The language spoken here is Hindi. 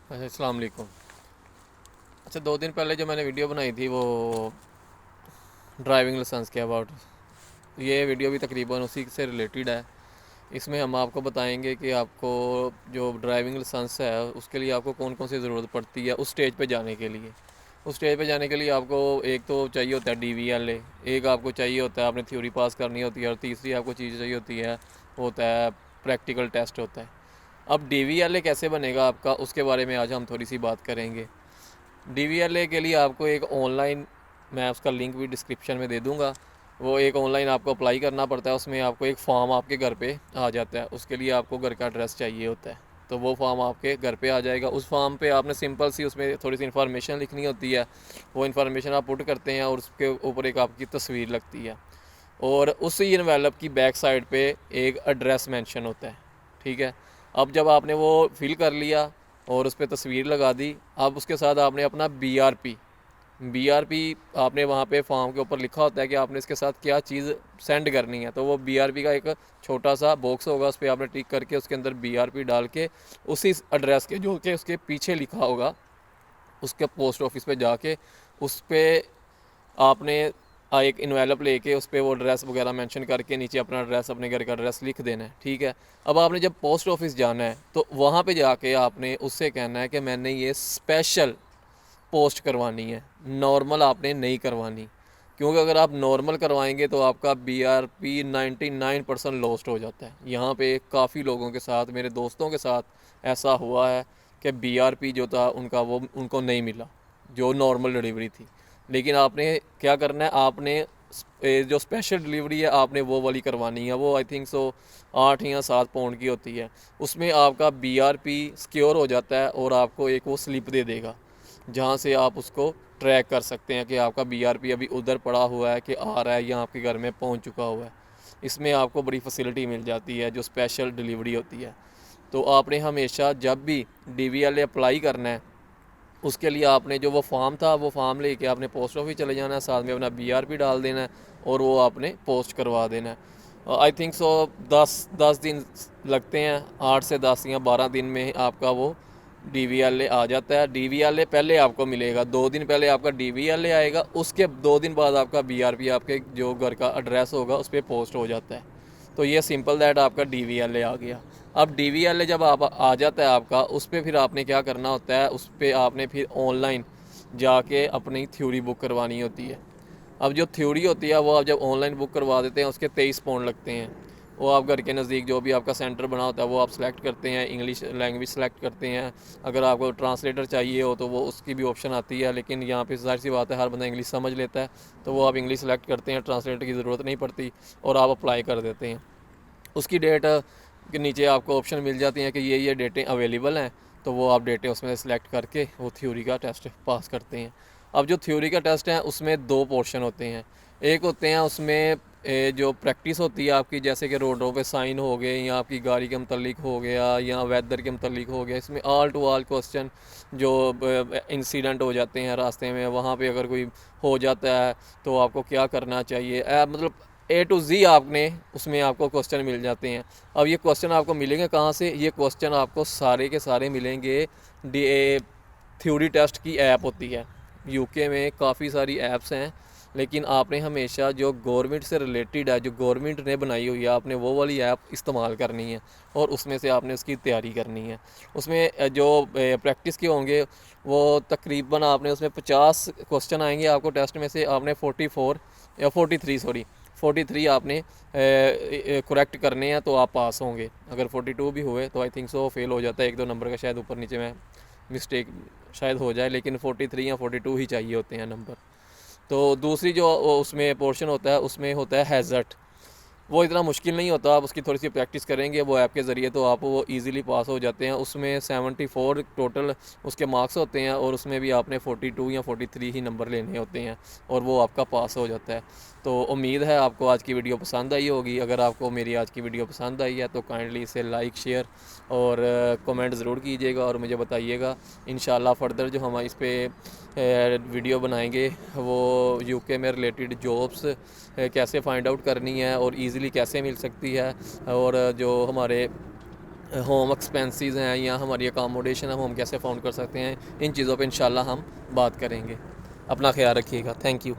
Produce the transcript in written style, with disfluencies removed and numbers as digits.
अच्छा, अस्सलाम वालेकुम। अच्छा, 2 दिन पहले जो मैंने वीडियो बनाई थी वो ड्राइविंग लाइसेंस के अबाउट, ये वीडियो भी तकरीबन उसी से रिलेटेड है। इसमें हम आपको बताएंगे कि आपको जो ड्राइविंग लाइसेंस है उसके लिए आपको कौन कौन सी ज़रूरत पड़ती है उस स्टेज पे जाने के लिए। उस स्टेज पे जाने के लिए आपको एक तो चाहिए होता है DVLA, एक आपको चाहिए होता है आपने थ्योरी पास करनी होती है, और तीसरी आपको चीज़ चाहिए होती है वो होता है प्रैक्टिकल टेस्ट होता है। अब DVLA कैसे बनेगा आपका, उसके बारे में आज हम थोड़ी सी बात करेंगे। DVLA के लिए आपको एक ऑनलाइन, मैं उसका लिंक भी डिस्क्रिप्शन में दे दूँगा, वो एक ऑनलाइन आपको अप्लाई करना पड़ता है। उसमें आपको एक फॉर्म आपके घर पे आ जाता है, उसके लिए आपको घर का एड्रेस चाहिए होता है, तो वो फॉर्म आपके घर पे आ जाएगा। उस फॉर्म पे आपने सिंपल सी उसमें थोड़ी सी इन्फॉर्मेशन लिखनी होती है, वो इन्फॉर्मेशन आप पुट करते हैं और उसके ऊपर एक आपकी तस्वीर लगती है, और उसी इन्वेलप की बैक साइड पे एक एड्रेस मेंशन होता है। ठीक है। अब जब आपने वो फिल कर लिया और उस पर तस्वीर लगा दी, अब उसके साथ आपने अपना BRP आपने वहाँ पे फॉर्म के ऊपर लिखा होता है कि आपने इसके साथ क्या चीज़ सेंड करनी है, तो वो BRP का एक छोटा सा बॉक्स होगा, उस पर आपने टिक करके उसके अंदर BRP डाल के उसी एड्रेस के जो कि उसके पीछे लिखा होगा, उसके पोस्ट ऑफिस पे जाके उस पर आपने एक इन्वेलप लेके उस पर वो एड्रेस वगैरह मेंशन करके नीचे अपना एड्रेस, अपने घर का एड्रेस लिख देना है। ठीक है। अब आपने जब पोस्ट ऑफिस जाना है तो वहाँ पे जाके आपने उससे कहना है कि मैंने ये स्पेशल पोस्ट करवानी है, नॉर्मल आपने नहीं करवानी, क्योंकि अगर आप नॉर्मल करवाएंगे तो आपका BRP 99% लॉस्ट हो जाता है। यहाँ पे काफ़ी लोगों के साथ, मेरे दोस्तों के साथ ऐसा हुआ है कि BRP जो था उनका वो उनको नहीं मिला, जो नॉर्मल डिलीवरी थी। लेकिन आपने क्या करना है, आपने जो स्पेशल डिलीवरी है आपने वो वाली करवानी है। वो आई थिंक सो 8 या 7 पाउंड की होती है। उसमें आपका BRP सिक्योर हो जाता है और आपको एक वो स्लिप दे देगा, जहाँ से आप उसको ट्रैक कर सकते हैं कि आपका BRP अभी उधर पड़ा हुआ है कि आ रहा है या आपके घर में पहुँच चुका हुआ है। इसमें आपको बड़ी फैसिलिटी मिल जाती है जो स्पेशल डिलीवरी होती है। तो आपने हमेशा जब भी DVLA अप्लाई करना है, उसके लिए आपने जो वो फॉर्म था वो फॉर्म लेके आपने पोस्ट ऑफिस चले जाना है, साथ में अपना BRP डाल देना है और वो आपने पोस्ट करवा देना है। आई थिंक सो 10 दिन लगते हैं, 8 से 10 या 12 दिन में आपका वो DVLA आ जाता है। DVLA पहले आपको मिलेगा, 2 दिन पहले आपका DVLA आएगा, उसके 2 दिन बाद आपका BRP आपके जो घर का एड्रेस होगा उस पर पोस्ट हो जाता है। तो ये सिंपल दैट आपका DVLA आ गया। अब DVLA जब आप आ जाता है आपका, उस पर फिर आपने क्या करना होता है, उस पर आपने फिर ऑनलाइन जाके अपनी थ्योरी बुक करवानी होती है। अब जो थ्योरी होती है वो आप जब ऑनलाइन बुक करवा देते हैं उसके 23 पाउंड लगते हैं। वो आप घर के नज़दीक जो भी आपका सेंटर बना होता है वो आप सेलेक्ट करते हैं, इंग्लिश लैंग्वेज सेलेक्ट करते हैं। अगर आपको ट्रांसलेटर चाहिए हो तो वो उसकी भी ऑप्शन आती है, लेकिन यहाँ पे जाहिर सी बात है हर बंदा इंग्लिश समझ लेता है, तो वो आप इंग्लिश सेलेक्ट करते हैं, ट्रांसलेटर की ज़रूरत नहीं पड़ती और आप अप्लाई कर देते हैं। उसकी डेट के नीचे आपको ऑप्शन मिल जाती हैं कि ये डेटें अवेलेबल हैं, तो वो आप डेटें उसमें सेलेक्ट करके वो थ्योरी का टेस्ट पास करते हैं। अब जो थ्योरी का टेस्ट है उसमें 2 पोर्शन होते हैं। एक होते हैं उसमें जो प्रैक्टिस होती है आपकी, जैसे कि रोडों पे साइन हो गए या आपकी गाड़ी के मतलब हो गया या वेदर के मतलब हो गया, इसमें ऑल टू ऑल क्वेश्चन जो इंसिडेंट हो जाते हैं रास्ते में, वहाँ पे अगर कोई हो जाता है तो आपको क्या करना चाहिए, मतलब A to Z आपने उसमें आपको क्वेश्चन मिल जाते हैं। अब ये क्वेश्चन आपको मिलेंगे कहाँ से, ये क्वेश्चन आपको सारे के सारे मिलेंगे थ्योरी टेस्ट की ऐप होती है। UK में काफ़ी सारी ऐप्स हैं, लेकिन आपने हमेशा जो गवर्नमेंट से रिलेटेड है, जो गवर्नमेंट ने बनाई हुई है, आपने वो वाली ऐप इस्तेमाल करनी है और उसमें से आपने उसकी तैयारी करनी है। उसमें जो प्रैक्टिस के होंगे वो तकरीबन आपने उसमें 50 क्वेश्चन आएंगे आपको टेस्ट में से, आपने 44 या 43 सॉरी 43 आपने करेक्ट करने हैं तो आप पास होंगे। अगर 42 भी हुए तो आई थिंक सो फेल हो जाता है, 1-2 नंबर का शायद ऊपर नीचे में मिस्टेक शायद हो जाए, लेकिन 43 या 42 ही चाहिए होते हैं नंबर। तो दूसरी जो उसमें पोर्शन होता है उसमें होता है हैज़र्ड। वो इतना मुश्किल नहीं होता, आप उसकी थोड़ी सी प्रैक्टिस करेंगे वो ऐप के ज़रिए तो आप वो इजीली पास हो जाते हैं। उसमें 74 टोटल उसके मार्क्स होते हैं और उसमें भी आपने 42 या 43 ही नंबर लेने होते हैं और वो आपका पास हो जाता है। तो उम्मीद है आपको आज की वीडियो पसंद आई होगी। अगर आपको मेरी आज की वीडियो पसंद आई है तो काइंडली इसे लाइक शेयर और कमेंट ज़रूर कीजिएगा और मुझे बताइएगा। इंशाल्लाह फ़र्दर जो हम इस पर वीडियो बनाएंगे वो UK में रिलेटेड जॉब्स कैसे फ़ाइंड आउट करनी है और इजीली कैसे मिल सकती है, और जो हमारे होम एक्सपेंसेस हैं या हमारी अकोमोडेशन है, वो हम कैसे फ़ाउंड कर सकते हैं, इन चीज़ों पे इंशाल्लाह हम बात करेंगे। अपना ख्याल रखिएगा। Thank you.